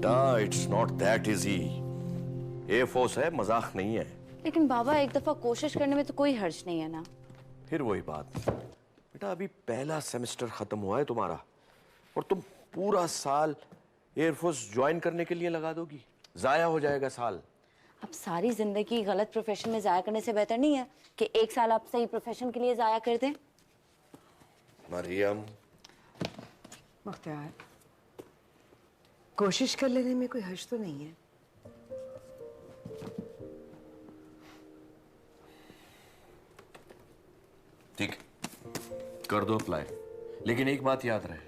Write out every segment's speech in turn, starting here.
बेटा it's not that easy. Air force है, मजाक नहीं है। लेकिन बाबा एक दफा कोशिश करने में तो कोई हर्ज नहीं है ना। फिर वही बात बेटा, अभी पहला सेमेस्टर खत्म हुआ है तुम्हारा और तुम पूरा साल एयरफोर्स ज्वाइन करने के लिए लगा दोगी, जाया हो जाएगा साल। अब सारी जिंदगी गलत प्रोफेशन में जाया करने से बेहतर नहीं है कि एक साल आप सही प्रोफेशन के लिए जाया कर दें। मरियम, मुख्तार, कोशिश कर लेने में कोई हर्ज तो नहीं है। ठीक, कर दो अप्लाई, लेकिन एक बात याद रहे,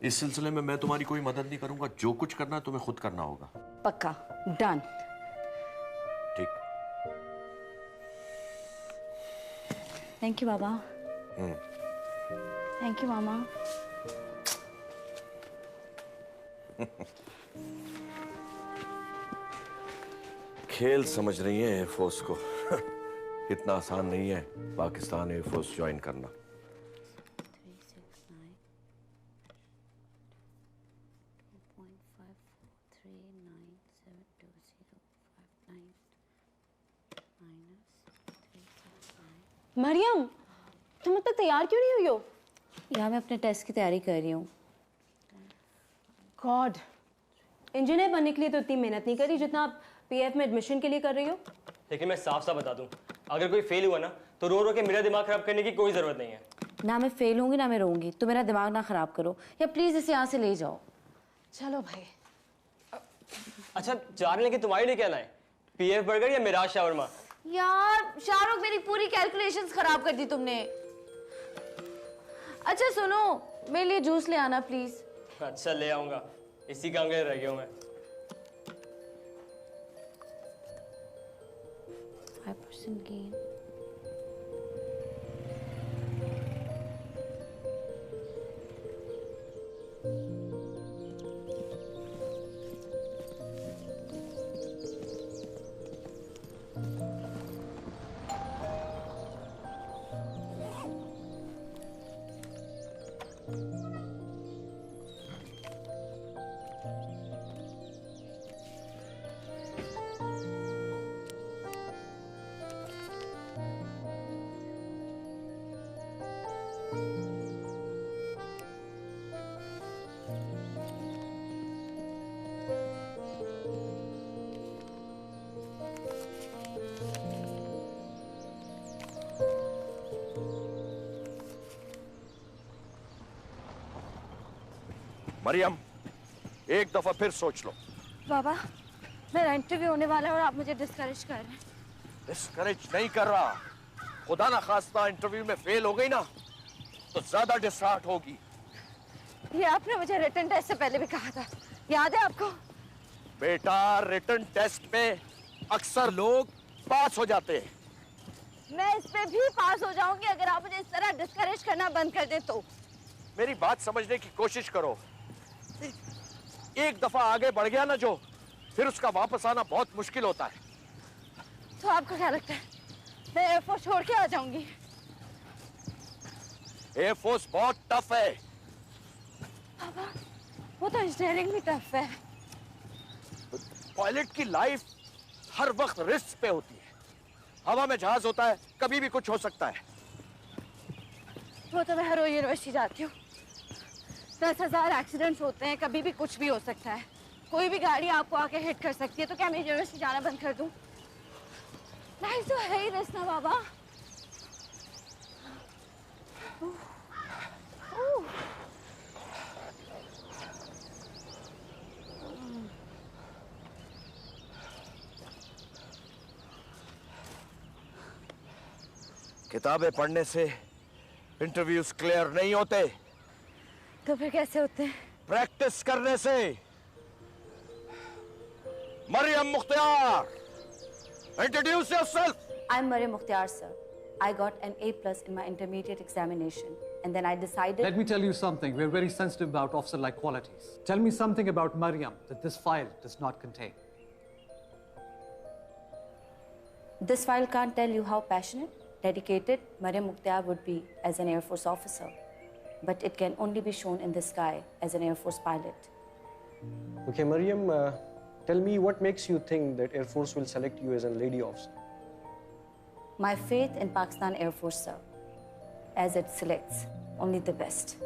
इस सिलसिले में मैं तुम्हारी कोई मदद नहीं करूंगा। जो कुछ करना है तुम्हें खुद करना होगा। पक्का, डन। ठीक। थैंक यू बाबा। थैंक यू मामा। खेल समझ रही है एयरफोर्स को। इतना आसान नहीं है पाकिस्तान एयरफोर्स ज्वाइन करना। 369 मरियम, तुम अब तक तैयार क्यों नहीं हुई हो? यार मैं अपने टेस्ट की तैयारी कर रही हूँ। गॉड, इंजीनियर बनने के लिए तो इतनी मेहनत नहीं करी जितना आप पीएफ में एडमिशन के लिए कर रही हो। लेकिन मैं साफ साफ बता दूं, अगर कोई फेल हुआ ना तो रो रो के मेरा दिमाग खराब करने की कोई जरूरत नहीं है। ना मैं फेल होंगी ना मैं रोऊंगी, तो मेरा दिमाग ना खराब करो, या प्लीज इसे यहाँ से ले जाओ। चलो भाई। अच्छा, जाने लगे तुम्हारे लिए क्या लाए? पीएफ बर्गर या मिराज शावरमा? यार शाहरुख, मेरी पूरी कैलकुलेशंस खराब कर दी तुमने। अच्छा सुनो, मेरे लिए जूस ले आना प्लीज। अच्छा ले आऊंगा, इसी काम के लिए रह गया हूं मैं। 5% gain। मरियम, एक दफा फिर सोच लो। बाबा, मेरा इंटरव्यू होने वाला है और आप मुझे डिस्करेज कर रहे हैं। डिस्करेज नहीं कर रहा, खुदा ना खास्ता इंटरव्यू में फेल हो गई ना तो ज्यादा डिस्हार्ट होगी। ये आपने मुझे रिटन टेस्ट से पहले भी कहा था, याद है आपको? बेटा, रिटन टेस्ट में अक्सर लोग पास हो जाते हैं। मैं इस पे भी पास हो जाऊंगी अगर आप मुझे इस तरह डिस्करेज करना बंद कर दे तो। मेरी बात समझने की कोशिश करो। एक दफा आगे बढ़ गया ना जो, फिर उसका वापस आना बहुत मुश्किल होता है। तो आपको क्या लगता है मैं एयरफोर्स छोड़ के आ जाऊंगी? एयरफोर्स बहुत टफ है। पापा, वो तो इंजीनियरिंग भी टफ है। पायलट की लाइफ हर वक्त रिस्क पे होती है। हवा में जहाज होता है, कभी भी कुछ हो सकता है। वो तो मैं हर रोज यूनिवर्सिटी जाती हूँ, 10,000 एक्सीडेंट्स होते हैं, कभी भी कुछ भी हो सकता है। कोई भी गाड़ी आपको आके हिट कर सकती है, तो क्या मैं यूनिवर्सिटी जाना बंद कर दूँ? लाइफ तो है ही रिस्क ना बाबा। किताबें पढ़ने से इंटरव्यूज क्लियर नहीं होते। तो फिर कैसे होते हैं? प्रैक्टिस करने से। Mariam Mukhtiar, introduce yourself. I'm Mariam Mukhtar, sir. I got an A+ in my intermediate examination, and then I decided. Let me tell you something. We're very sensitive about officer-like qualities. Tell me something about Mariam that this file does not contain. This file can't tell you how passionate, dedicated Mariam Mukhtar would be as an Air Force officer, but it can only be shown in the sky as an Air Force pilot. Okay, Mariam, tell me what makes you think that Air Force will select you as a lady officer? My faith in Pakistan Air Force, sir, as it selects only the best.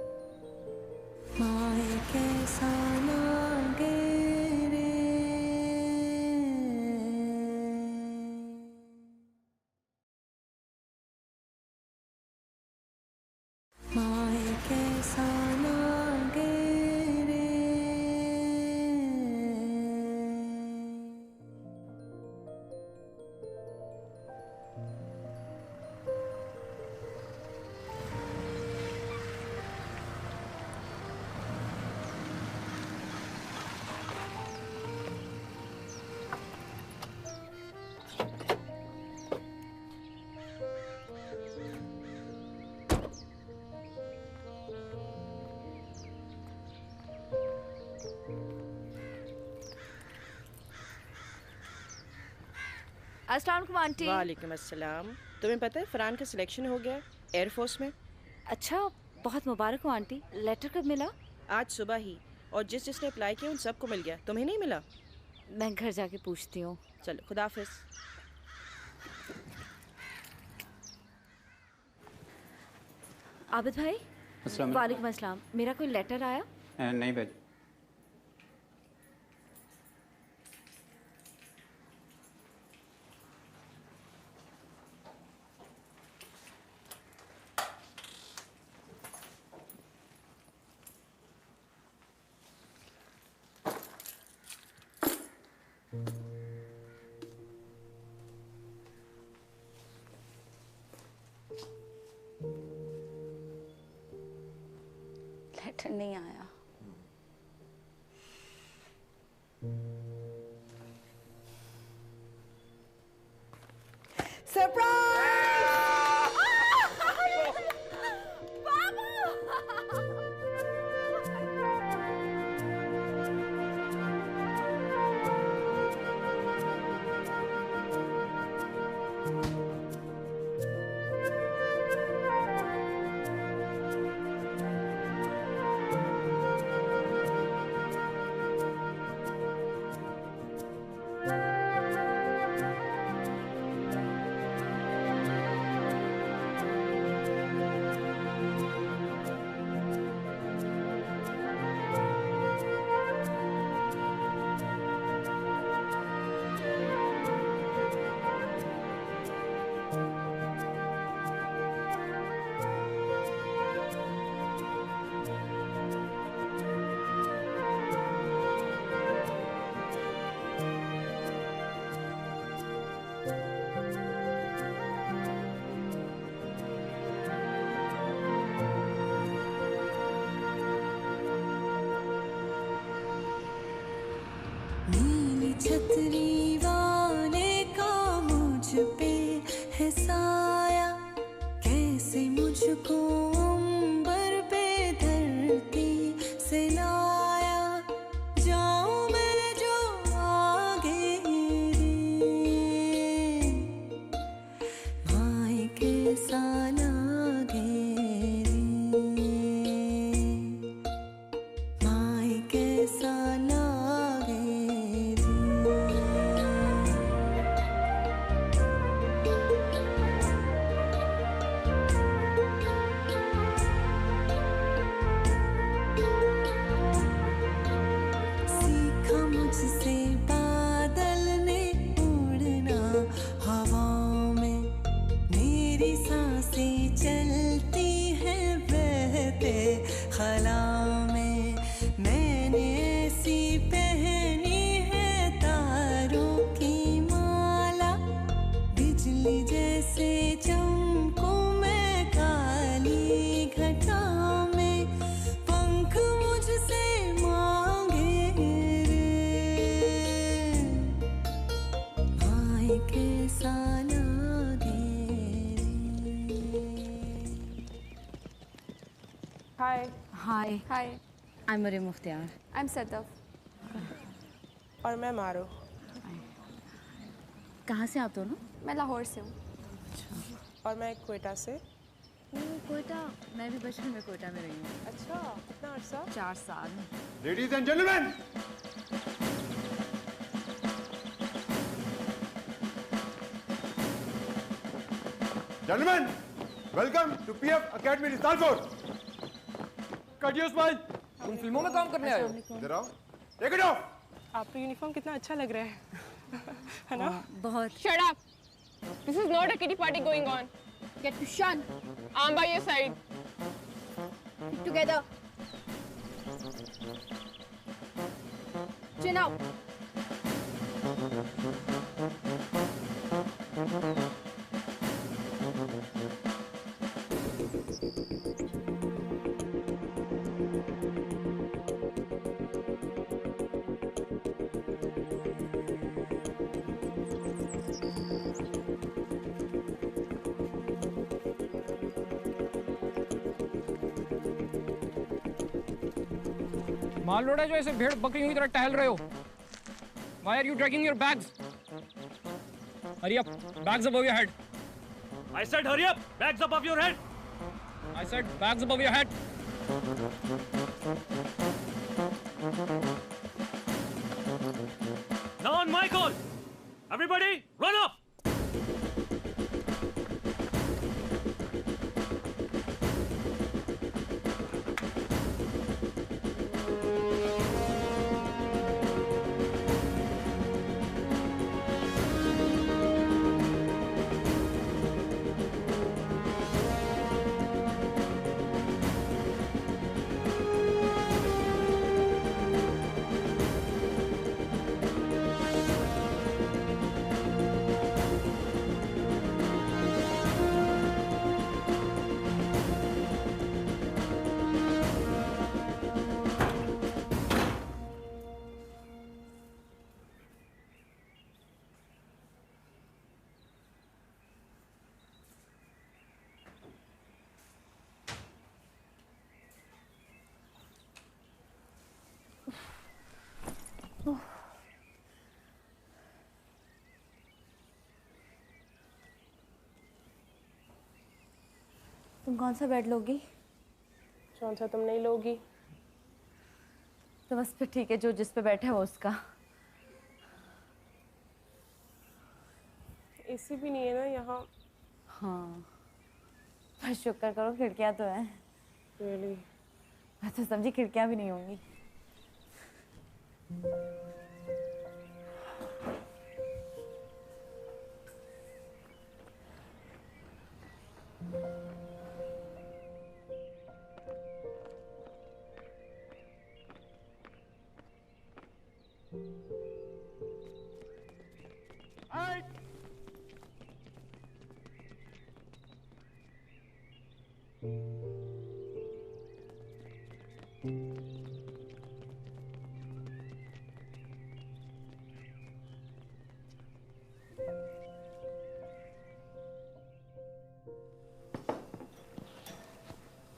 अस्सलाम वालेकुम aunty. वालेकुम अस्सलाम। तुम्हें पता है फरहान का selection हो गया एयरफोर्स में? अच्छा, बहुत मुबारक हो आंटी। लेटर कब मिला? आज सुबह ही। और जिसने अप्लाई किया उन सबको मिल गया। तुम्हें नहीं मिला? मैं घर जाके पूछती हूँ। चलो, खुदाफिज। आबिद भाई। वालेकुम अस्सलाम। मेरा कोई लेटर आया? नहीं भेज। लेटर नहीं आया। छतरी वाले का मुझ पे है साया, कैसे मुझको अंबर पे धरती से लाया। जाऊं मैं जो आगे रे, भाई कैसा लागे रे, भाई कैसा लागे रे। सीखा मुझसे बादल ने उड़ना हवाओं में, मेरी सांसें चलती हैं बहते खला में। मैंने ऐसी पहनी है तारों की माला, बिजली जैसे चमकूं मैं काली घटा में। पंख मुझसे मांगे रे, भाई कैसा लागे रे। Hi. Hi, Hi. I am Mariam Mukhtiar. I'm Sadaf. और मैं मारो। कहाँ से आप दोनों? मैं लाहौर से हूँ। और मैं क्वेटा से। कोयटा, मैं भी बचपन में कोयटा में रही हूँ। अच्छा, कितना अर्सा? 4 साल। Ladies and gentlemen, gentlemen, welcome to PF academy Risalpur. कटियो स्माइल, तुम फिल्मों में काम करने आए हो? इधर आओ, टेक इट ऑफ। आपका यूनिफॉर्म कितना अच्छा लग रहा है है ना? बहुत। Shut up! This is not a kitty party going on. Get to shun. I'm by your side. Together. Chin up. माल लोड़ा जो ऐसे भेड़ बकरियों की तरह टहल रहे हो। Why are you dragging your bags? Hurry up, bags above your head. I said hurry up, bags above your head. I said bags above your head. Now on my call. Everybody, run up. तुम कौन सा bed लोगी? कौन सा तुम नहीं लोगी? तो बस फिर ठीक है, जो जिस पे बैठा है वो उसका। एसी भी नहीं है ना यहाँ। हाँ, पर शुक्र करो खिड़कियाँ तो है। Really? मैं तो समझी खिड़कियाँ भी नहीं होंगी।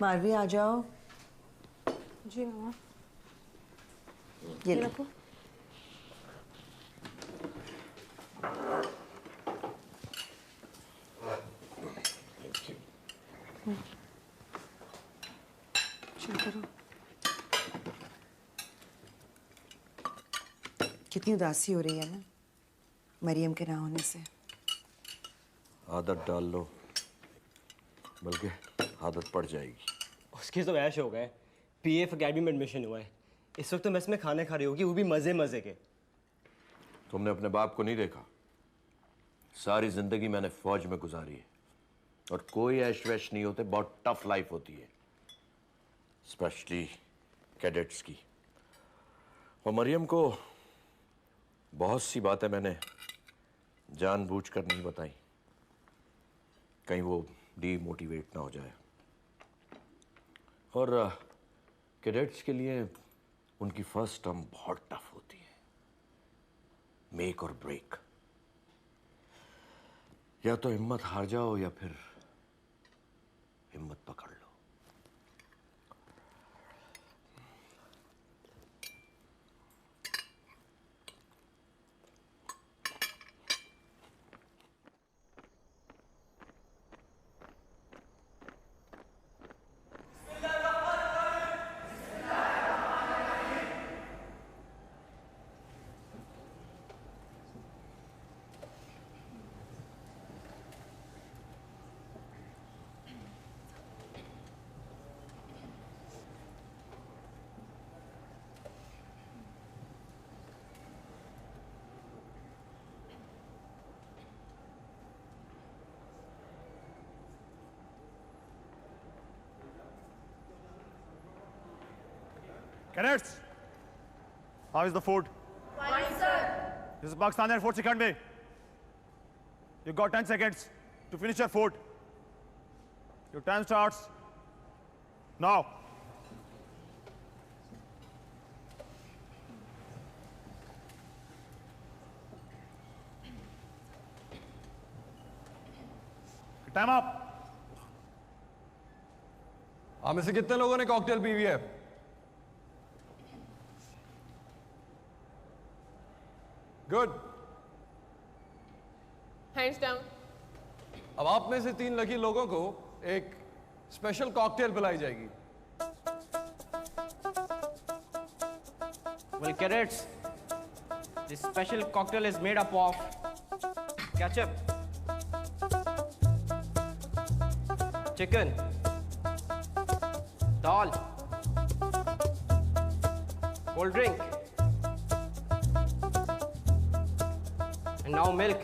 मारवी आ जाओ। जी मामा। ये लो। कितनी उदासी हो रही है ना मरियम के ना होने से। आदत डाल लो, बल्कि आदत पड़ जाएगी। उसकी तो ऐश हो गए। पीएफ एकेडमी में एडमिशन हुआ है। इस वक्त तो मेस में खाने खा रही होगी, वो भी मजे मजे के। तुमने अपने बाप को नहीं देखा? सारी जिंदगी मैंने फौज में गुजारी है और कोई ऐश वैश नहीं होते, बहुत टफ लाइफ होती है, स्पेशली कैडेट्स की। और मरियम को बहुत सी बातें मैंने जानबूझकर नहीं बताई, कहीं वो डीमोटिवेट ना हो जाए। और कैडेट्स के लिए उनकी फर्स्ट टर्म बहुत टफ होती है, मेक और ब्रेक। या तो हिम्मत हार जाओ या फिर हिम्मत पकड़ लो। Cadets, how is the food? Fine, sir. This is Pakistan Air Force Second Bay. You got 10 seconds to finish your food. Your time starts now. Time up. आप में से कितने लोगों ने कॉकटेल पी हुई है? गुड। Hands down. अब आप में से 3 लकी लोगों को एक स्पेशल कॉकटेल पिलाई जाएगी। Well, cadets, this special cocktail is made up of ketchup, chicken, dal, cold drink, and now milk.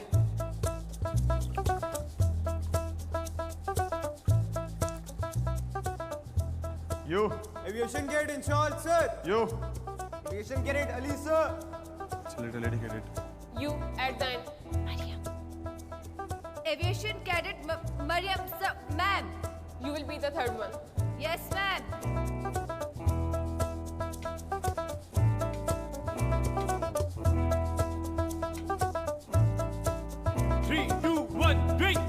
You. Aviation Gate installed, sir. You. Aviation Gate Ali, sir. Lady cadet. You at the end. Aviation cadet Mariam, sir, ma'am. You will be the third one. Yes, ma'am. Three, two, one, drink.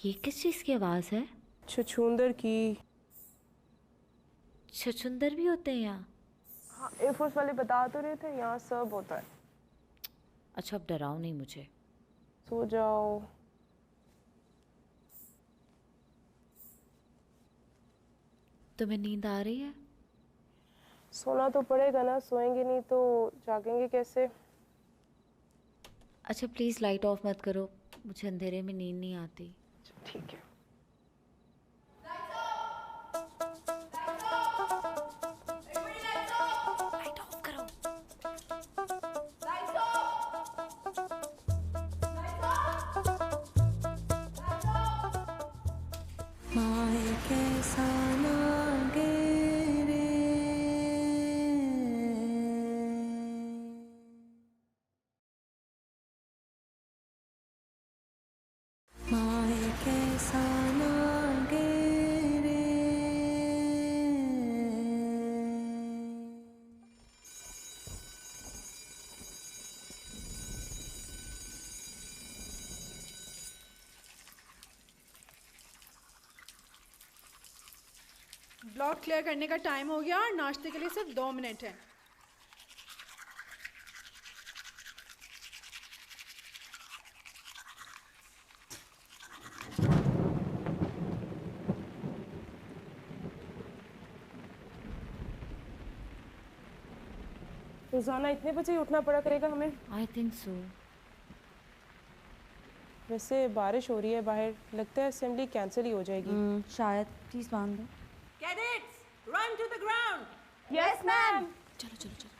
ये किस चीज की आवाज है? छछूंदर की। छछूंदर भी होते हैं यहाँ? हाँ, एयरफोर्स वाले बता तो रहे थे यहाँ सब होता है। अच्छा, अब डराओ नहीं मुझे। सो जाओ। तुम्हें नींद आ रही है? सोना तो पड़ेगा ना, सोएंगे नहीं तो जागेंगे कैसे? अच्छा प्लीज लाइट ऑफ मत करो, मुझे अंधेरे में नींद नहीं आती। ठीक है। लाइट ऑफ करो। माए कैसा लागे रे, माए कैसा लागे रे। ब्लॉक क्लियर करने का टाइम हो गया और नाश्ते के लिए सिर्फ 2 मिनट है। रोजाना इतने बजे ही उठना पड़ा करेगा हमें? I think so. वैसे बारिश हो रही है बाहर, लगता है असेंबली कैंसिल ही हो जाएगी। शायद। प्लीज बांध दो। Cadets, run to the ground. Yes, ma'am. चलो चलो चलो।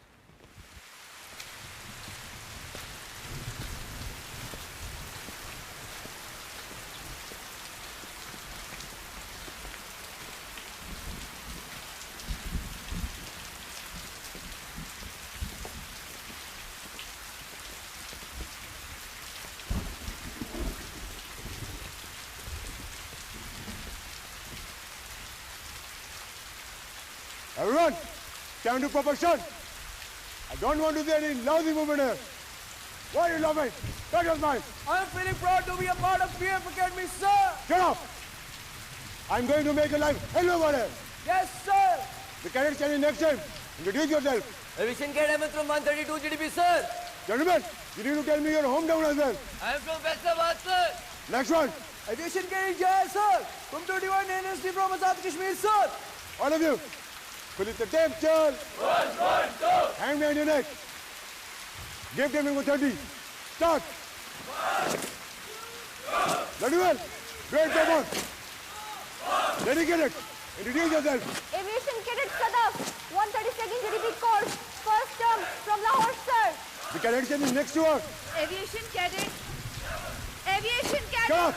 Everyone, stand to proportion. I don't want to see any lousy movement here. Why are you laughing? Shut your mind. I am feeling proud to be a part of PF Academy, sir. Shut up. I'm going to make your life hell over here. Yes, sir. The cadets can be next time. Introduce yourself. Aviation Gate I'm from 132 GDP, sir. Gentlemen, you need to tell me your hometown as well. I am from Faisalabad, sir. Next one. Aviation Gate Jaya, sir. From 21 NSD from Azad Kashmir, sir. All of you. Pull it the tape, Charles. 1, 1, 2. Hang behind your neck. Give them for 30. Start. Very well. Great, come on. Dedicated. Introduce yourself. Aviation Cadet Sadaf, 132nd GDP course, first term from Lahore, sir. The cadet can be next to her. Aviation Cadet. Aviation Cadet. Shut up.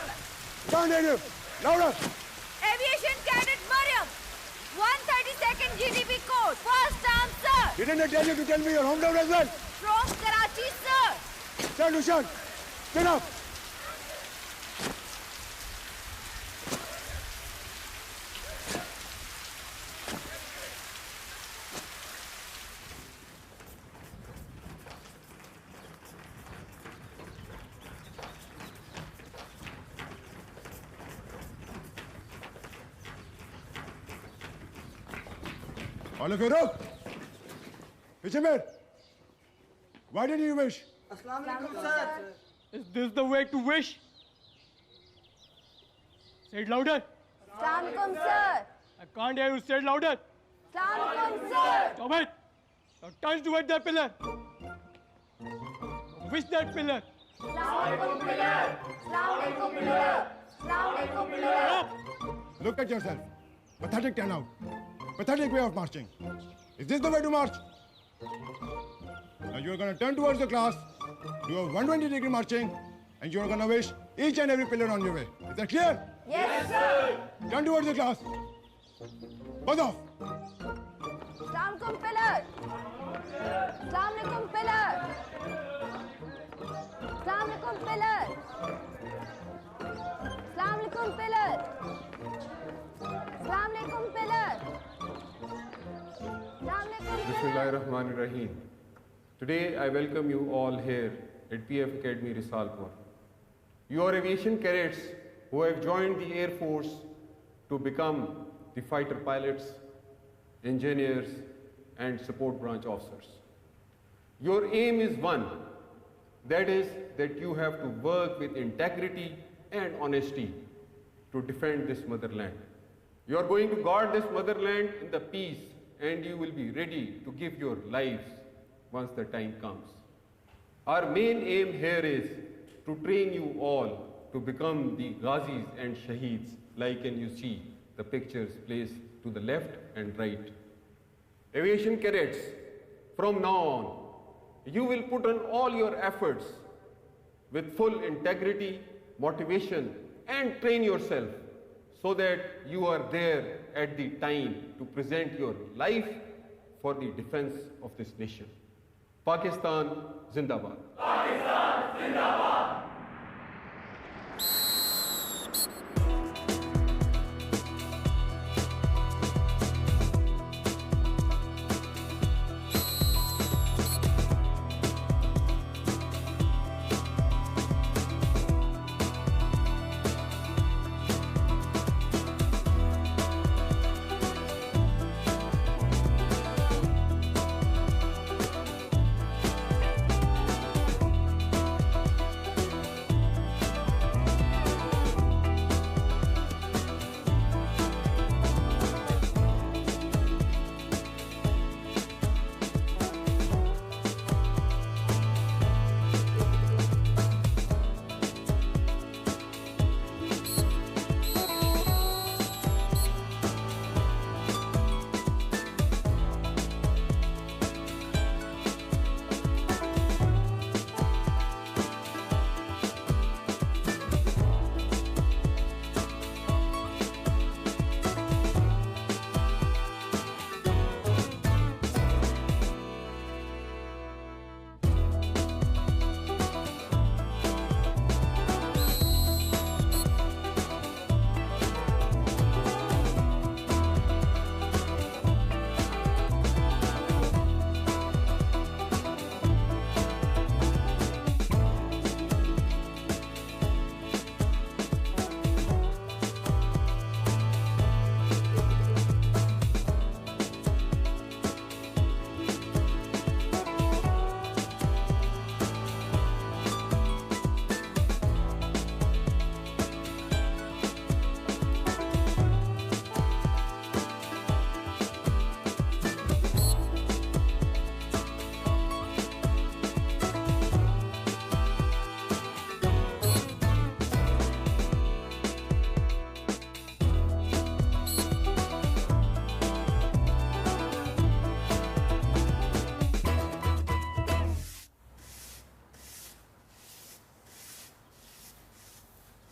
Can't hear you. Louder. Aviation Cadet Mariam, 132nd GDP course, first term, sir. Didn't I tell you to tell me your hometown as well? From Karachi, sir. Stand, Ushan. Stand up. All of you, look. Ishmael, why did you wish? अस्सलाम वालेकुम sir. Is this the way to wish? Say it louder. Assalamualaikum, sir. I can't hear you. Say it louder. Assalamualaikum, sir. Stop it. Now turn towards that pillar. Wish that pillar. Assalamualaikum, pillar. Assalamualaikum, pillar. Assalamualaikum, pillar. Look at yourself. Pathetic turnout. Pathetic way of marching. Is this the way to march? Now you are going to turn towards the class, do a 120-degree marching, and you are going to wish each and every pillar on your way. Is that clear? Yes, sir. Turn towards the class. Buzz off. Assalamualaikum, pillar. Assalamualaikum, pillar. Assalamualaikum, pillar. Assalamualaikum, pillar. Assalamualaikum, pillar. Bismillahirrahmanirrahim. Today I welcome you all here at PF Academy Risalpur. You are aviation cadets who have joined the Air Force to become the fighter pilots, engineers and support branch officers. Your aim is one, that is that you have to work with integrity and honesty to defend this motherland. You are going to guard this motherland in the peace, and you will be ready to give your lives once the time comes. Our main aim here is to train you all to become the Ghazis and Shaheeds, like you see the pictures placed to the left and right. Aviation cadets, from now on, you will put on all your efforts with full integrity, motivation, and train yourself so that you are there at the time to present your life for the defense of this nation. Pakistan Zindabad. Pakistan Zindabad.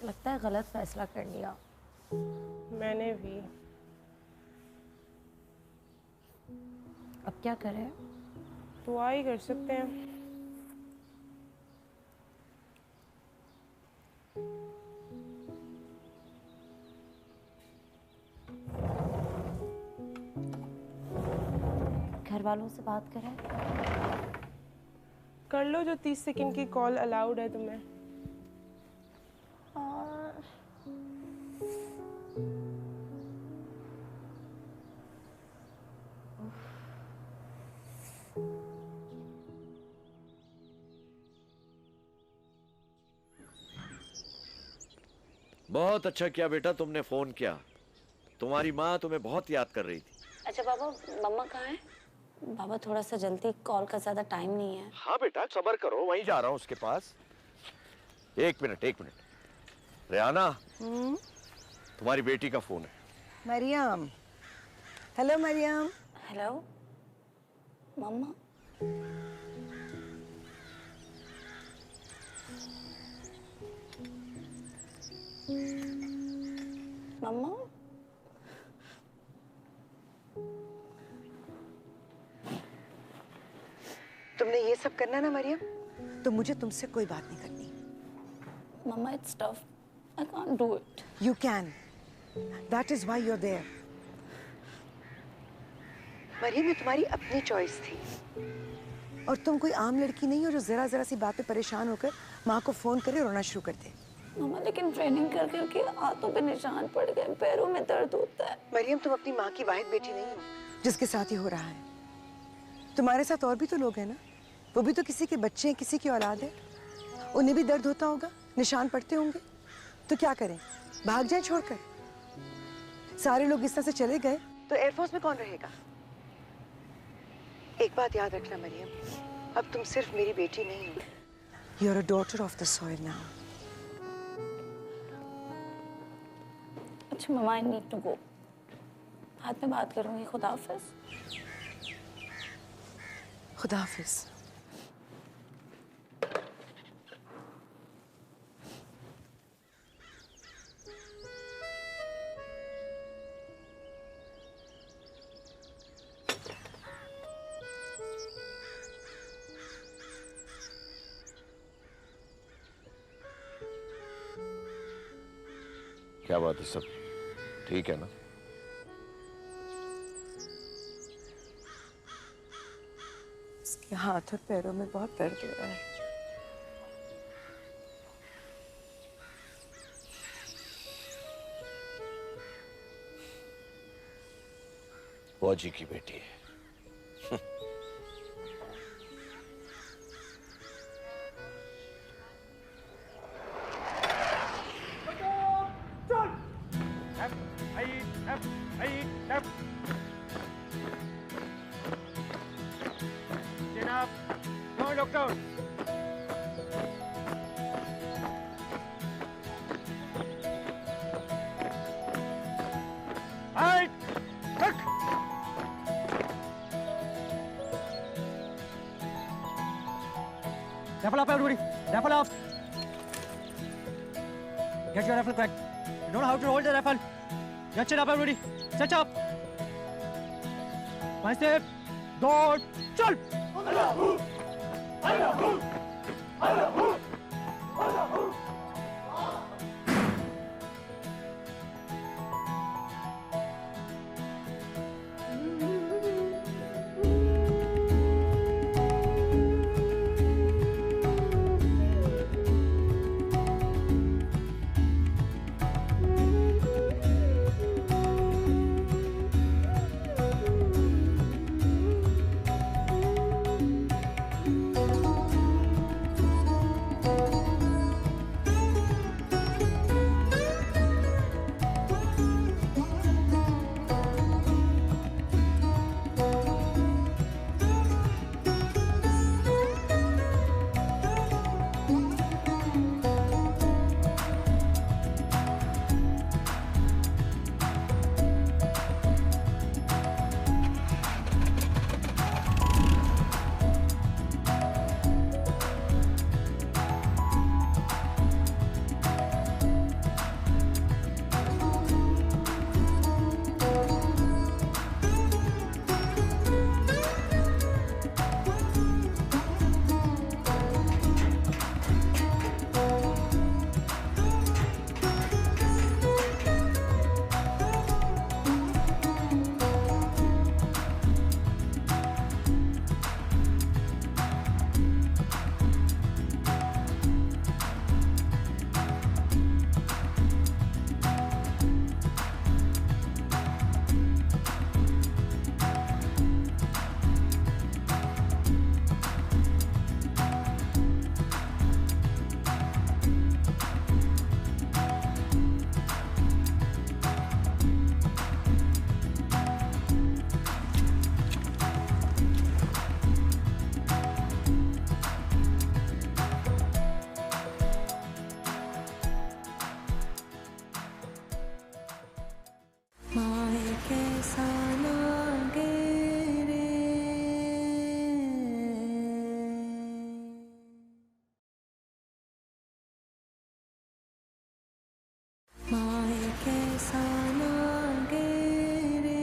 लगता है गलत फैसला कर लिया। मैंने भी। अब क्या करें? दुआ ही कर सकते हैं। घर वालों से बात करें? कर लो, जो 30 सेकंड की कॉल अलाउड है तुम्हें। बहुत अच्छा किया बेटा तुमने फोन किया। तुम्हारी माँ तुम्हें बहुत याद कर रही थी। अच्छा बाबा, मम्मा कहाँ है? बाबा थोड़ा सा जल्दी, कॉल का ज्यादा टाइम नहीं है। हाँ बेटा सब्र करो, वहीं जा रहा हूँ उसके पास। एक मिनट। रेहाना, तुम्हारी बेटी का फोन है। मरियम। हेलो मरियम। हेलो मम्मा। मम्मा, तुमने ये सब करना ना मरियम, तो मुझे तुमसे कोई बात नहीं करनी। मम्मा it's tough, I can't do it. You can, that is why you are there. Mariam, ये तुम्हारी अपनी चॉइस थी और तुम कोई आम लड़की नहीं हो जो जरा जरा सी बात पे परेशान होकर माँ को फोन करे रोना शुरू कर दे। मम्मा लेकिन ट्रेनिंग कर करके हाथों पे निशान पड़ गए, पैरों में दर्द होता है। मरियम, तुम अपनी माँ की वाहिद बेटी नहीं हो जिसके साथ ही हो रहा है। तुम्हारे साथ और भी तो लोग हैं ना, वो भी तो किसी के बच्चे हैं, किसी की औलाद है। उन्हें भी दर्द होता होगा, निशान पड़ते होंगे। तो क्या करें, भाग जाएं छोड़कर? सारे लोग इस तरह से चले गए तो एयरफोर्स में कौन रहेगा? एक बात याद रखना मरियम, अब तुम सिर्फ मेरी बेटी नहीं हो, you are a daughter of the soil now. अच्छा mama, I need to go. बाद में बात करूंगी। खुदा हाफिज। खुदा हाफिज। क्या बात है, सब ठीक है ना? इसके हाथ और पैरों में बहुत दर्द हो रहा है। फौजी की बेटी है। Raffle up, everybody. Raffle up. Get your raffle correct. You don't know how to hold the raffle. Get it up, everybody. Set up. One step. Go. Chal. माए कैसा लागे रे।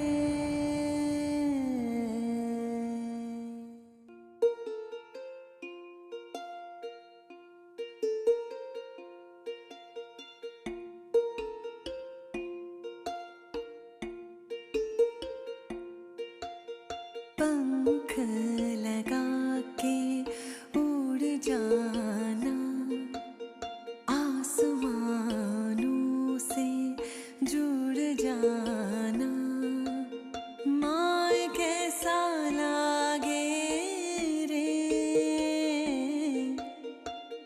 पंख लगा के उड़ जाना आसमानों से जुड़ जाना। माए कैसा लागे रे।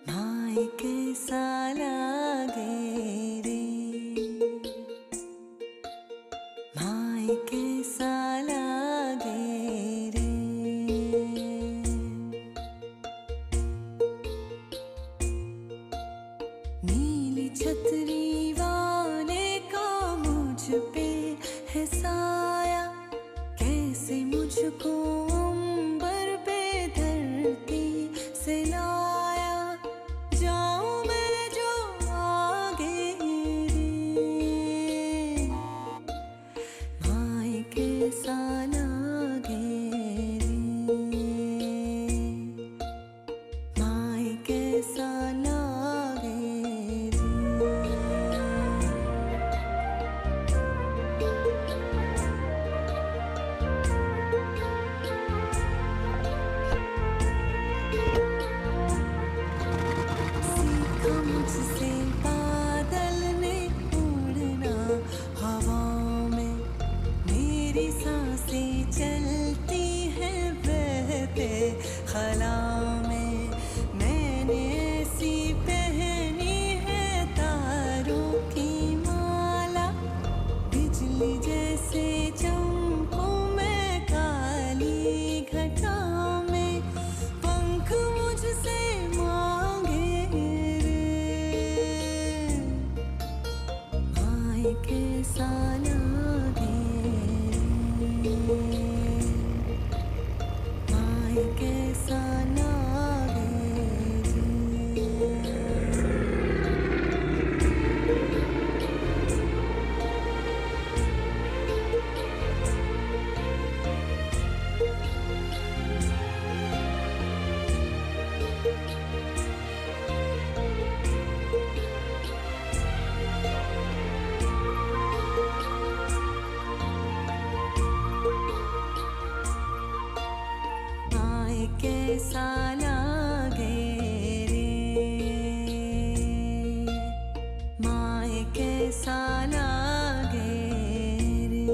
माए कैसा लागे रे। माए कैसा लागे रे। नीली छतरी वाले का मुझ पे है साया, कैसे मुझको अंबर पे धरती से लाया। जाऊं मैं जो आगे रे। माए कैसा लागे रे। माए कैसा लागे रे। सीखा मुझसे बादल ने उड़ना हवाओं में, मेरी सांसें चलती हैं बहते खला में। मैंने ऐसी पहनी है तारों की माला, बिजली जैसे चमकूं मैं काली घटा में। पंख मुझसे मांगे रे। माए कैसा लागे रे। माए कैसा लागे रे। माए कैसा लागे रे। माए कैसा लागे रे।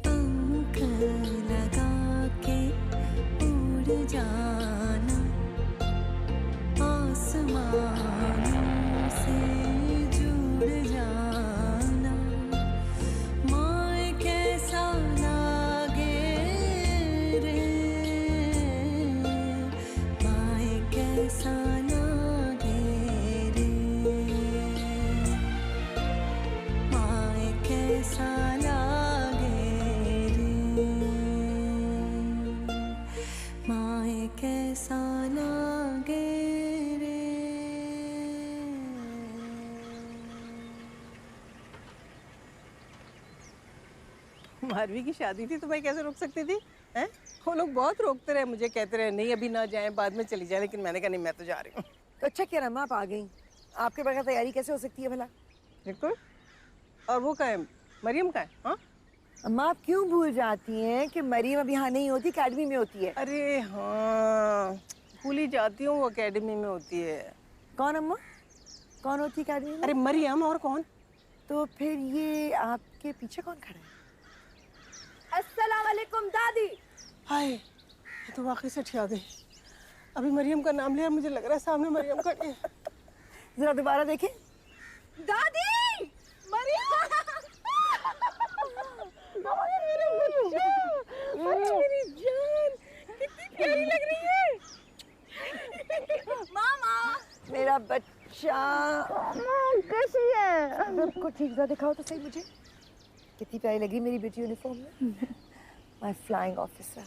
पंख लगा के उड़ जाना आसमानों से जुड़ जाना। माए कैसा लागे रे। माए कैसा लागे रे। माए कैसा लागे रे। माए कैसा लागे रे। मारवी की शादी थी तो मैं कैसे रोक सकती थी? हैं? वो लोग बहुत रोकते रहे, मुझे कहते रहे नहीं अभी ना जाएं, बाद में चली जाए, लेकिन मैंने कहा नहीं मैं तो जा रही हूँ। तो अच्छा किया अम्मा आप आ गई। आपके बगैर तैयारी कैसे हो सकती है भला? बिल्कुल। और वो का है मरियम का है? हाँ अम्मा आप क्यों भूल जाती हैं कि मरियम अभी यहाँ नहीं होती, अकेडमी में होती है। अरे हाँ भूल ही जाती हूँ, वो अकेडमी में होती है। कौन अम्मा? कौन होती है अकेडमी में? अरे मरियम और कौन? तो फिर ये आपके पीछे कौन खड़ा है? अस्सलाम वालेकुम दादी। हाय ये तो वाकई से ठिया गई। अभी मरियम का नाम लिया, मुझे लग रहा है सामने मरियम खड़ी है। जरा दोबारा देखें। दादी मरियम। मेरी जान कितनी प्यारी लग रही है। मामा मेरा बच्चा कैसी है? आपको ठीक सा दिखाओ तो सही मुझे, कितनी प्यारी लगी मेरी बेटी यूनिफॉर्म में। My flying officer.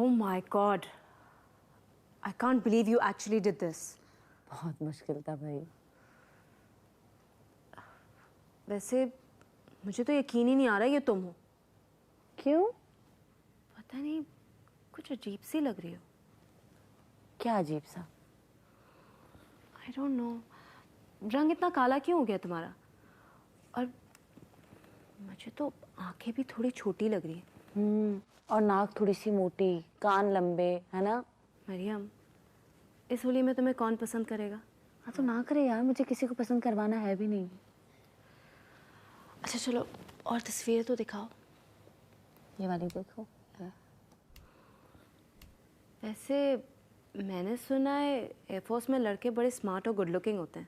Oh my God. I can't believe you actually did this. बहुत मुश्किल था भाई। वैसे मुझे तो यकीन ही नहीं आ रहा ये तुम हो। क्यों? पता नहीं, कुछ अजीब सी लग रही हो। क्या अजीब सा? I don't know. रंग इतना काला क्यों हो गया तुम्हारा? और मुझे तो आंखें भी थोड़ी छोटी लग रही है। और नाक थोड़ी सी मोटी, कान लंबे, है ना? मरियम, इस होली में तुम्हें कौन पसंद करेगा? हाँ तो ना करे यार, मुझे किसी को पसंद करवाना है भी नहीं। अच्छा चलो, और तस्वीरें तो दिखाओ। ये वाली देखो। वैसे मैंने सुना है एयरफोर्स में लड़के बड़े स्मार्ट और गुड लुकिंग होते हैं।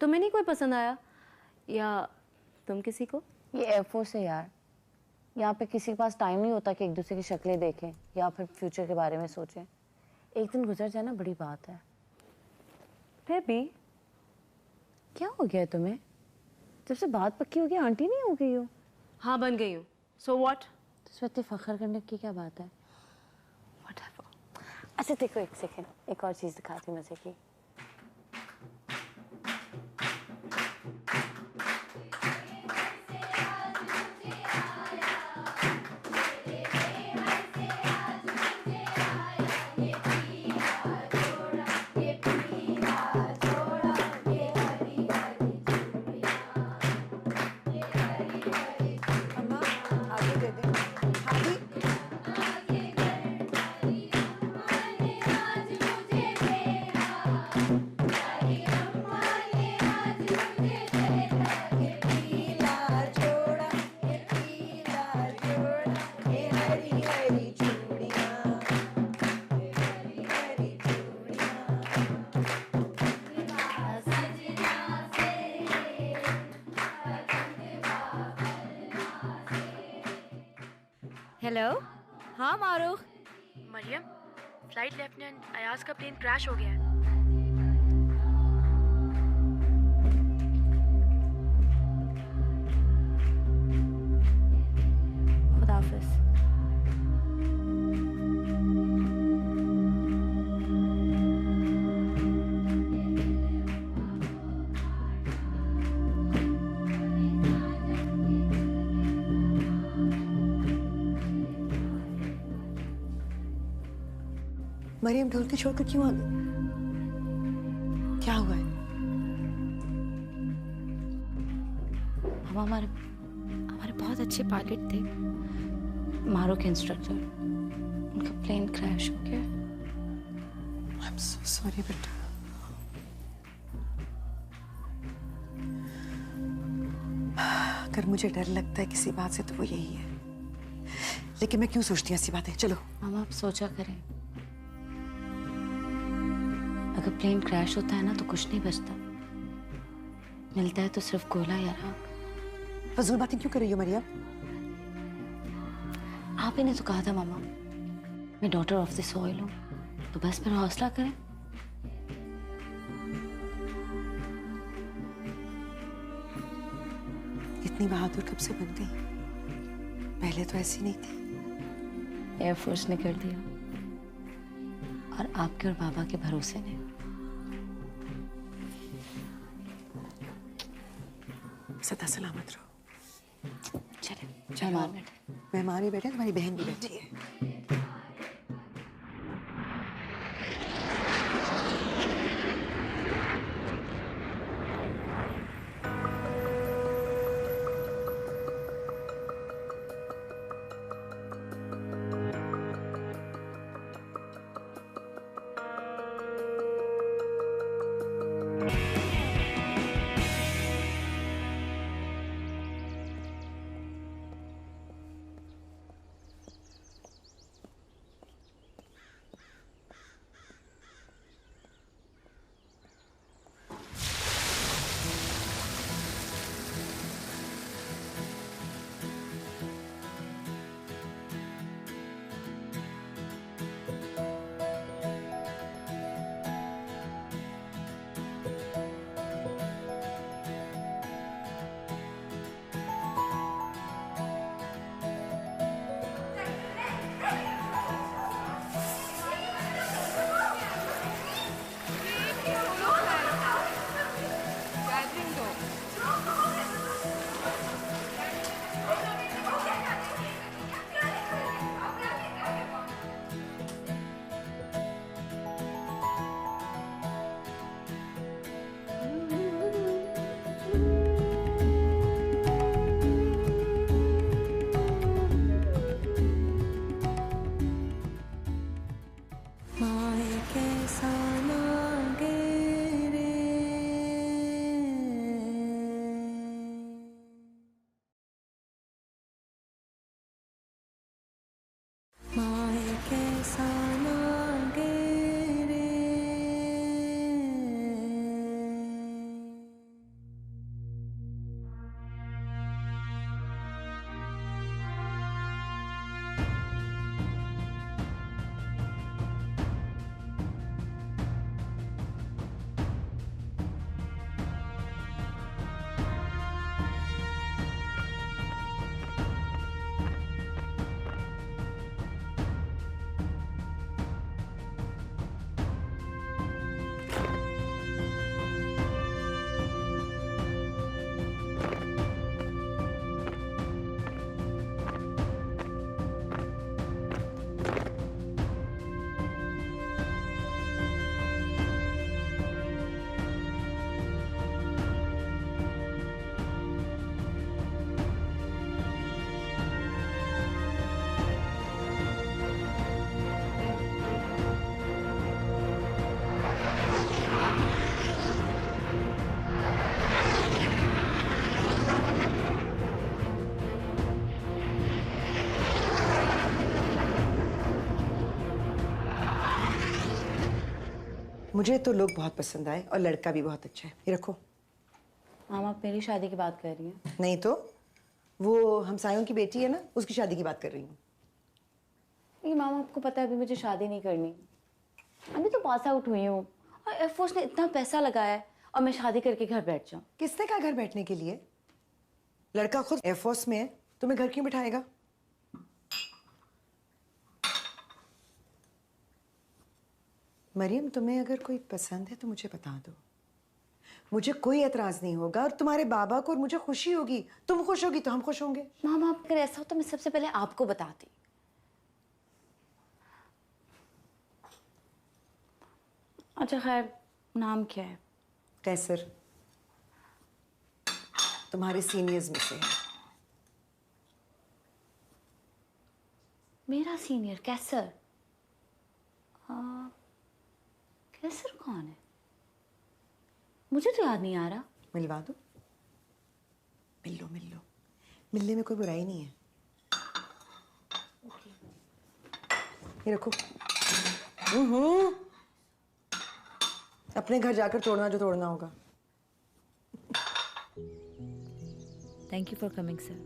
तुम्हें नहीं कोई पसंद आया? या तुम किसी को? ये एयरफोर्स है यार, यहाँ पे किसी के पास टाइम नहीं होता कि एक दूसरे की शक्लें देखें या फिर फ्यूचर के बारे में सोचें। एक दिन गुजर जाए ना, बड़ी बात है। फिर भी क्या हो गया है तुम्हें? जब से बात पक्की हो गई, आंटी नहीं हो गई हो? हाँ बन गई हूँ। So what? तो इस वक्त फख्र करने की क्या बात है? अच्छा देखो, एक सेकेंड, एक और चीज़ दिखाती हूँ मज़े की। हेलो। हाँ मारूख। मरियम, फ्लाइट लेफ्टिनेंट अयाज का प्लेन क्रैश हो गया है। खुदा हाफिज़। मरियम ढोलकी छोड़कर क्यों आ गई? क्या हुआ है? हम हमारे बहुत अच्छे पायलट थे, मारो के इंस्ट्रक्टर। उनका प्लेन क्रैश हो गया। I'm so sorry बेटा। अगर मुझे डर लगता है किसी बात से तो वो यही है, लेकिन मैं क्यों सोचती हूँ ऐसी बातें? चलो मामा, आप सोचा करें, अगर प्लेन क्रैश होता है ना तो कुछ नहीं बचता, मिलता है तो सिर्फ कोयला या राख। फजूल बातें क्यों कर रही हो मरियम? आप ही ने तो कहा था मामा, मैं डॉटर ऑफ द सॉइल हूँ, तो बस मेरा हौसला करें। इतनी बहादुर कब से बन गई? पहले तो ऐसी नहीं थी। एयरफोर्स ने कर दिया, और आपके और बाबा के भरोसे ने। सदा सलामत रहो। चले, मेहमान बैठे। मेहमान भी बैठे, तुम्हारी बहन भी बैठी है। मुझे तो लोग बहुत पसंद आए और लड़का भी बहुत अच्छा है। ये रखो। मामा आप मेरी शादी की बात कर रही हैं? नहीं तो वो हमसायों की बेटी है ना, उसकी शादी की बात कर रही हूँ। ये मामा आपको पता है अभी मुझे शादी नहीं करनी, अभी तो पास आउट हुई हूँ और एयरफोर्स ने इतना पैसा लगाया है और मैं शादी करके घर बैठ जाऊँ। किसने कहा घर बैठने के लिए? लड़का खुद एयरफोर्स में है, तुम्हें घर क्यों बिठाएगा? मरियम, तुम्हें अगर कोई पसंद है तो मुझे बता दो, मुझे कोई एतराज नहीं होगा और तुम्हारे बाबा को और मुझे खुशी होगी। तुम खुश होगी तो हम खुश होंगे। मामा अगर ऐसा हो तो मैं सबसे पहले आपको बताती। अच्छा खैर, नाम क्या है? कैसर, तुम्हारे सीनियर्स में से है। मेरा सीनियर कैसर? कैसर कौन है? मुझे तो याद नहीं आ रहा। मिलवा दो। मिल लो मिल लो, मिलने में कोई बुराई नहीं है। ये रखो। अपने घर जाकर तोड़ना जो तोड़ना होगा। Thank you for coming, sir.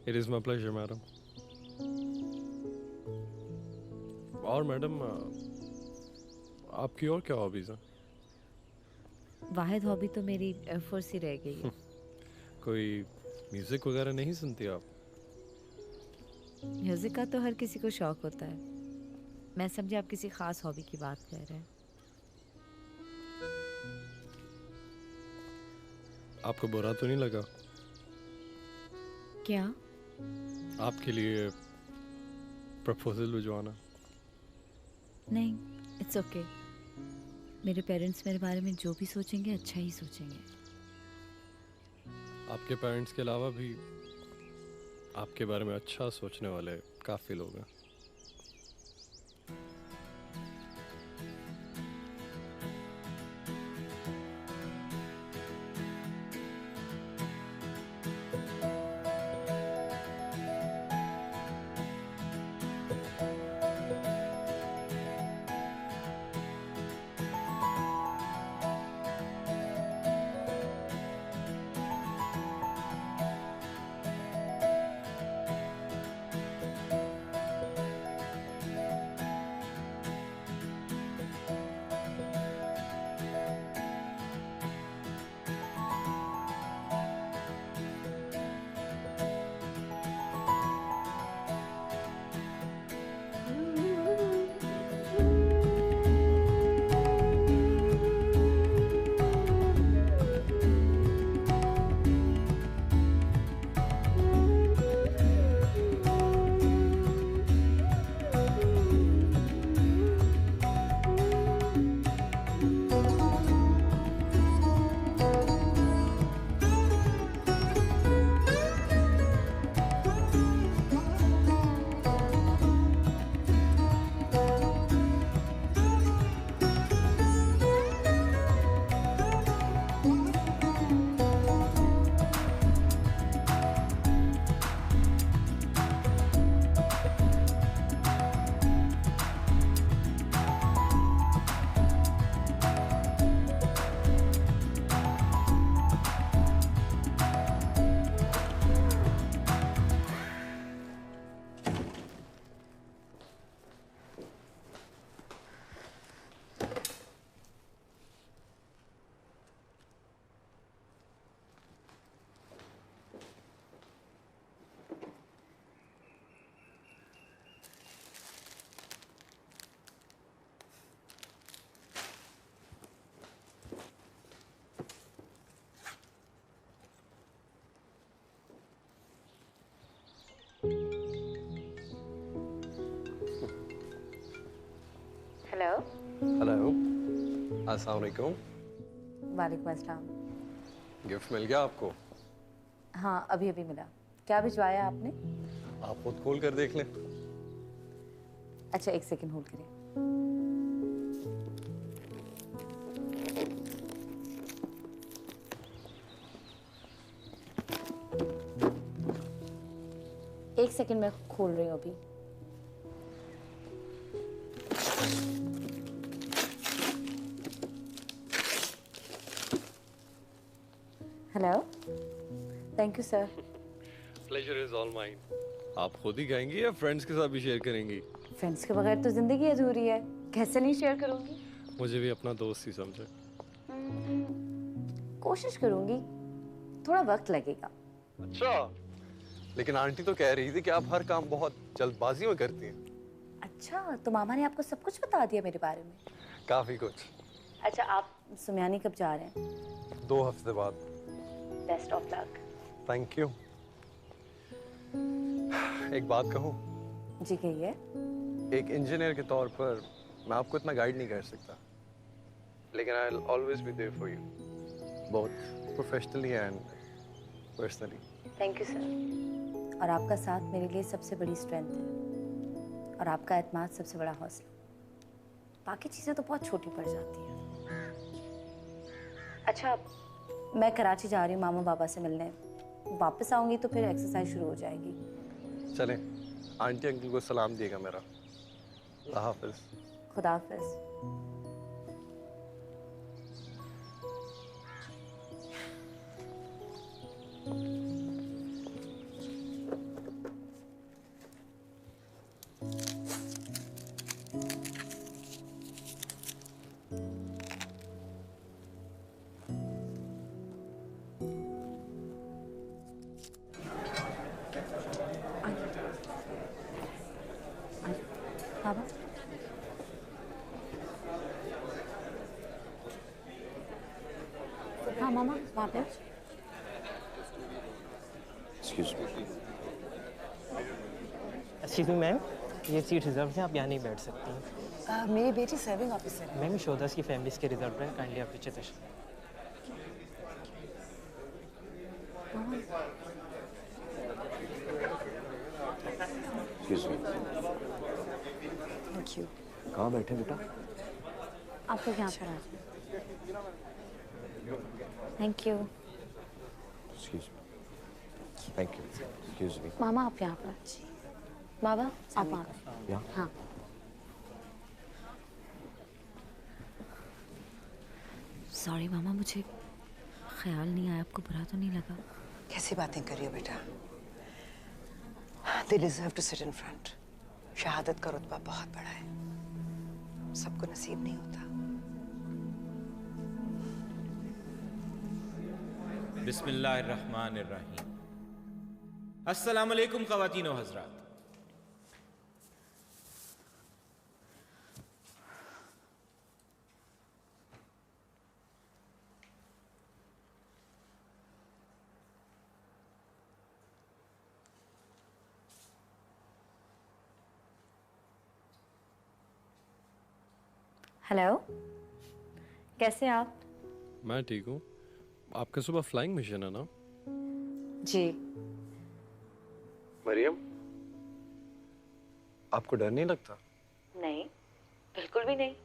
It is my pleasure, madam. और मैडम आपकी और क्या हॉबीज हैं? वाहिद हॉबी तो मेरी एयरफोर्स ही रह गई है। कोई म्यूजिक वगैरह नहीं सुनती आप? म्यूजिक का तो हर किसी को शौक होता है। मैं समझे आप किसी खास हॉबी की बात कर रहे हैं। आपको बुरा तो नहीं लगा? क्या? आपके लिए प्रपोजल भिजवाना? नहीं, इट्स ओके। मेरे पेरेंट्स मेरे बारे में जो भी सोचेंगे अच्छा ही सोचेंगे। आपके पेरेंट्स के अलावा भी आपके बारे में अच्छा सोचने वाले काफ़ी लोग हैं। हेलो। हेलो, अस्सलाम वालेकुम। वालेकुम अस्सलाम। गिफ्ट मिल गया आपको? हाँ अभी अभी मिला। क्या भिजवाया आपने? आप खुद खोल कर देख लें। अच्छा एक सेकंड होल्ड करें। एक सेकंड मैं खोल रही हूँ अभी। Hello, thank you sir. Pleasure is all mine. आप खुद ही खाएंगी या फ्रेंड्स के साथ भी शेयर करेंगी? फ्रेंड्स के बगैर तो जिंदगी अधूरी है, कैसे नहीं शेयर करूंगी। मुझे भी अपना दोस्त ही समझे। कोशिश करूंगी, थोड़ा वक्त लगेगा। अच्छा, लेकिन आंटी तो कह रही थी कि आप हर काम बहुत जल्दबाजी में करती हैं। अच्छा, तो मामा ने आपको सब कुछ बता दिया मेरे बारे में? काफी कुछ। अच्छा, आप सुमयानी कब जा रहे हैं? 2 हफ्ते बाद। Best of luck. Thank you. एक बात कहूँ? जी कहिए। एक इंजीनियर के तौर पर मैं आपको इतना गाइड नहीं कर सकता, लेकिन I will always be there for you, both professionally and personally. Thank you sir. और आपका साथ मेरे लिए सबसे बड़ी स्ट्रेंथ है, और आपका एतमाद सबसे बड़ा हौसला। बाकी चीज़ें तो बहुत छोटी पड़ जाती हैं। अच्छा, मैं कराची जा रही हूँ मामा बाबा से मिलने। वापस आऊँगी तो फिर एक्सरसाइज शुरू हो जाएगी। चलें, आंटी अंकल को सलाम दिएगा मेरा। अल्लाह हाफिज। खुदा हाफिज। बाबा, हाँ मामा, वहाँ पे। एक्सक्यूज मी मैम, ये सीट रिजर्व है, आप यहाँ नहीं बैठ सकती हैं। मेरी बेटी सर्विंग ऑफिसर है। मैम, शोदास की फैमिलीज के रिजर्व है, काइंडली आप पीछे तशरीफ। Thank you. कहाँ बैठे बेटा? आप लोग यहाँ पर आ जाए। Thank you. Excuse me. Thank you. Excuse me. मामा आप यहाँ पर। बाबा आप वहाँ पर। यहाँ? हाँ। सॉरी मामा, मुझे ख्याल नहीं आया, आपको बुरा तो नहीं लगा? कैसी बातें कर रही हो बेटा? They deserve to sit in front. शहादत का रुतबा बहुत बड़ा है, सबको नसीब नहीं होता। बिस्मिल्लाहिर्रहमानिर्रहीम। अस्सलाम वालेकुम ख़वातीन व हज़रात। हेलो, कैसे आप? मैं ठीक हूँ। आपका सुबह फ्लाइंग मिशन है ना? जी। मरियम, आपको डर नहीं लगता? नहीं, बिल्कुल भी नहीं।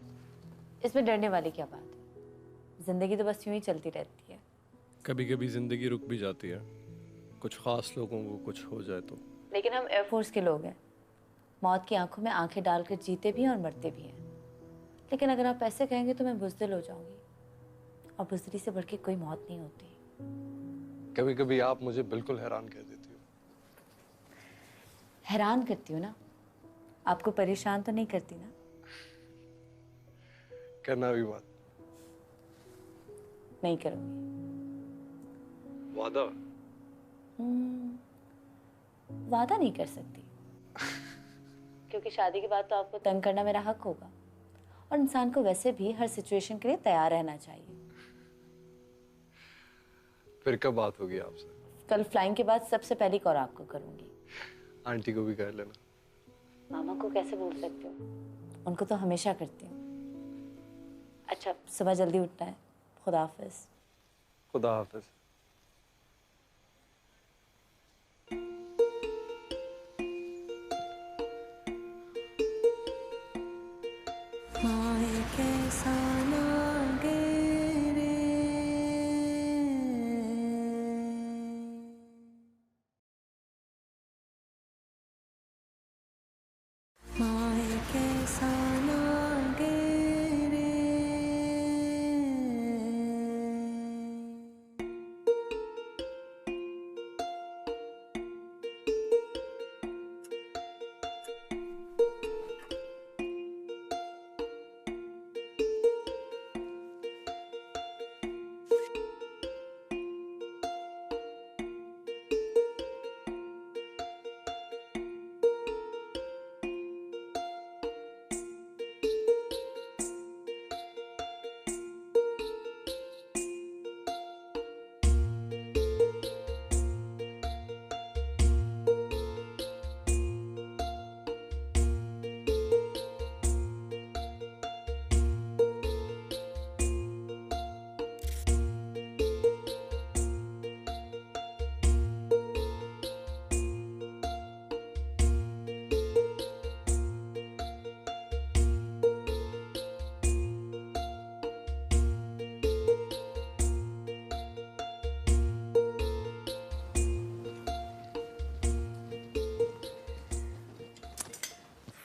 इसमें डरने वाली क्या बात है? जिंदगी तो बस यूं ही चलती रहती है। कभी कभी जिंदगी रुक भी जाती है, कुछ खास लोगों को कुछ हो जाए तो। लेकिन हम एयरफोर्स के लोग हैं, मौत की आंखों में आंखें डालकर जीते भी हैं और मरते भी हैं। लेकिन अगर आप ऐसे कहेंगे तो मैं बुज़दिल हो जाऊंगी, और बुज़दिली से बढ़ के कोई मौत नहीं होती। कभी कभी आप मुझे बिल्कुल हैरान कर देती हो। हैरान करती हूँ ना, आपको परेशान तो नहीं करती ना? करना भी मत। नहीं करूँगी। वादा? वादा नहीं कर सकती, क्योंकि शादी के बाद तो आपको तंग करना मेरा हक होगा, और इंसान को वैसे भी हर सिचुएशन के लिए तैयार रहना चाहिए। फिर कब बात होगी आपसे? कल फ्लाइंग के बाद सबसे पहली कॉल आपको करूंगी। आंटी को भी कर लेना। मामा को कैसे भूल सकती हूँ, उनको तो हमेशा करती हूँ। अच्छा, सुबह जल्दी उठना है। खुदा हाफिज। खुदा हाफिज। माए कैसा लागे रे, माए कैसा लागे रे,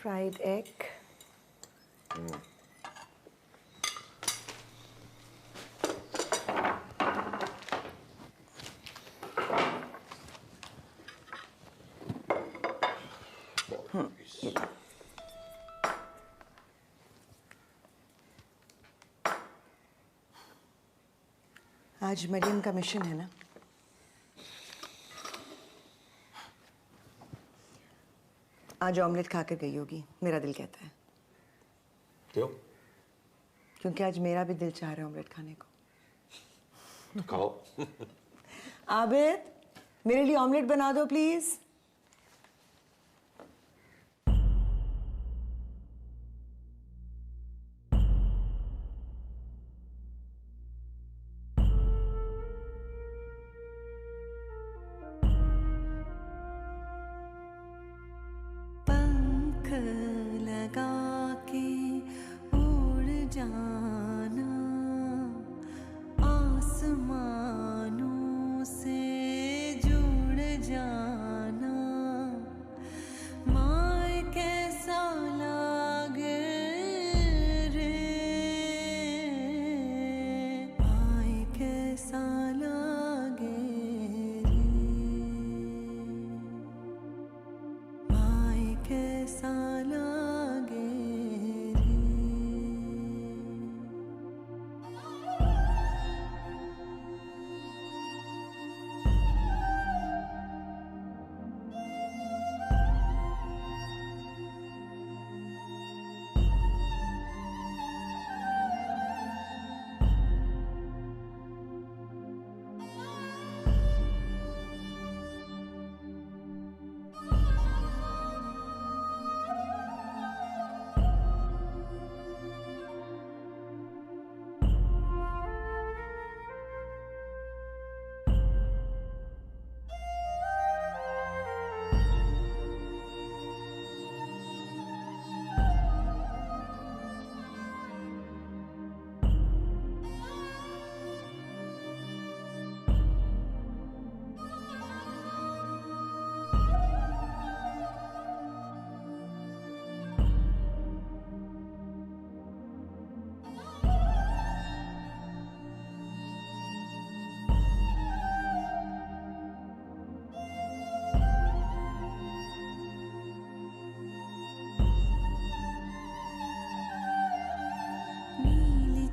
फ्राइड एग। आज मरियम का मिशन है ना? आज ऑमलेट खा कर गई होगी, मेरा दिल कहता है। क्यों? क्योंकि आज मेरा भी दिल चाह रहा है ऑमलेट खाने को। तो खाओ। आबिद, मेरे लिए ऑमलेट बना दो प्लीज। लगा के उड़ जाना आसमानों से जुड़ जाना माए कैसा लागे रे माए कैसा लागे रे माए कैसा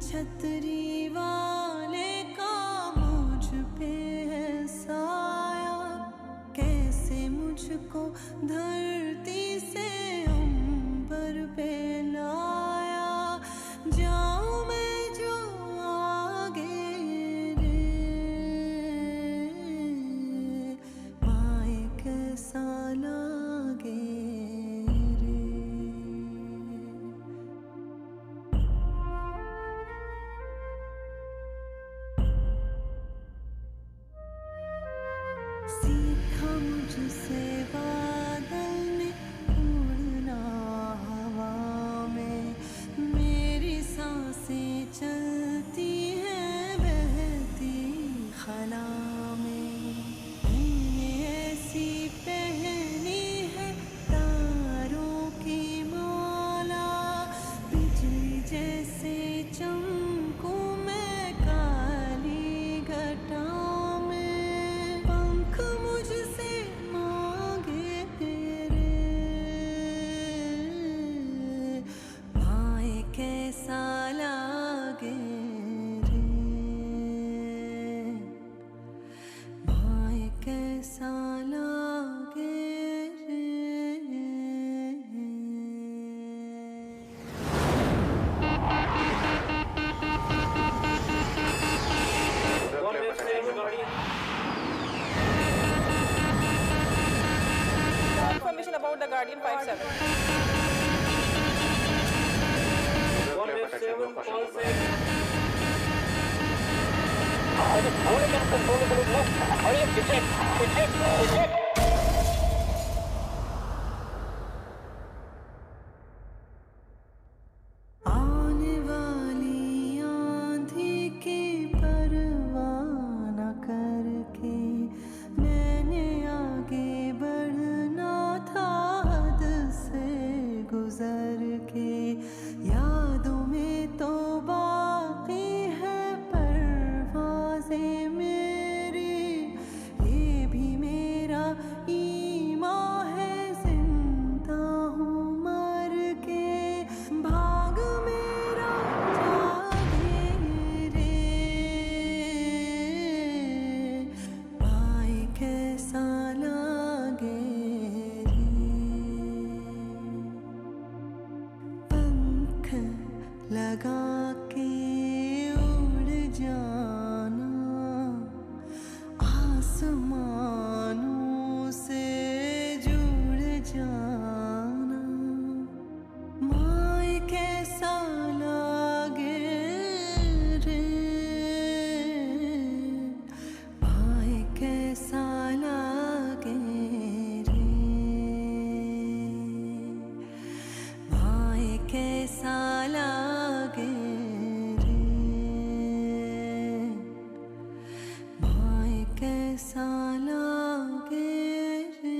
छतरी वाले का मुझ पे है साया कैसे मुझको धरती से अंबर पे लाया जाऊं मैं जो आगे रे माए कैसा लागे सीखा मुझसे बादल ने उड़ना हवा में मेरी सांसें चलती हैं बहती खला में मैंने ऐसी पहनी है तारों की माला बिजली जैसे चमकूं मैं काली घटा कैसा लागे रे माए कैसा लागे Information about the Guardian 57. आने वाली आंधी की परवाह न करके मैंने आगे बढ़ना था हद से लगा के उड़ जाना, आसमानों से जुड़ जाना। माए कैसा लागे रे, माए कैसा लागे रे, माए कैसा लागे रे, माए कैसा लागे रे।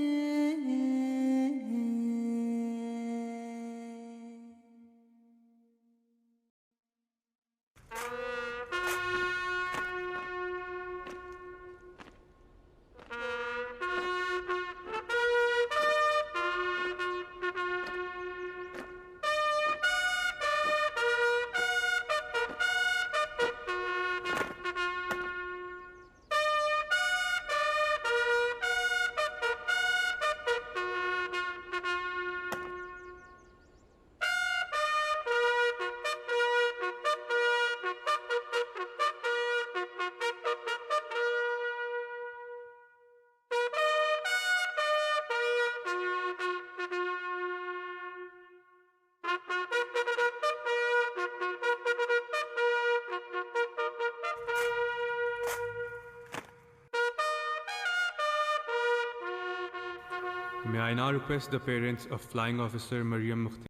May I now request the parents of Flying Officer Mariam Mukhtar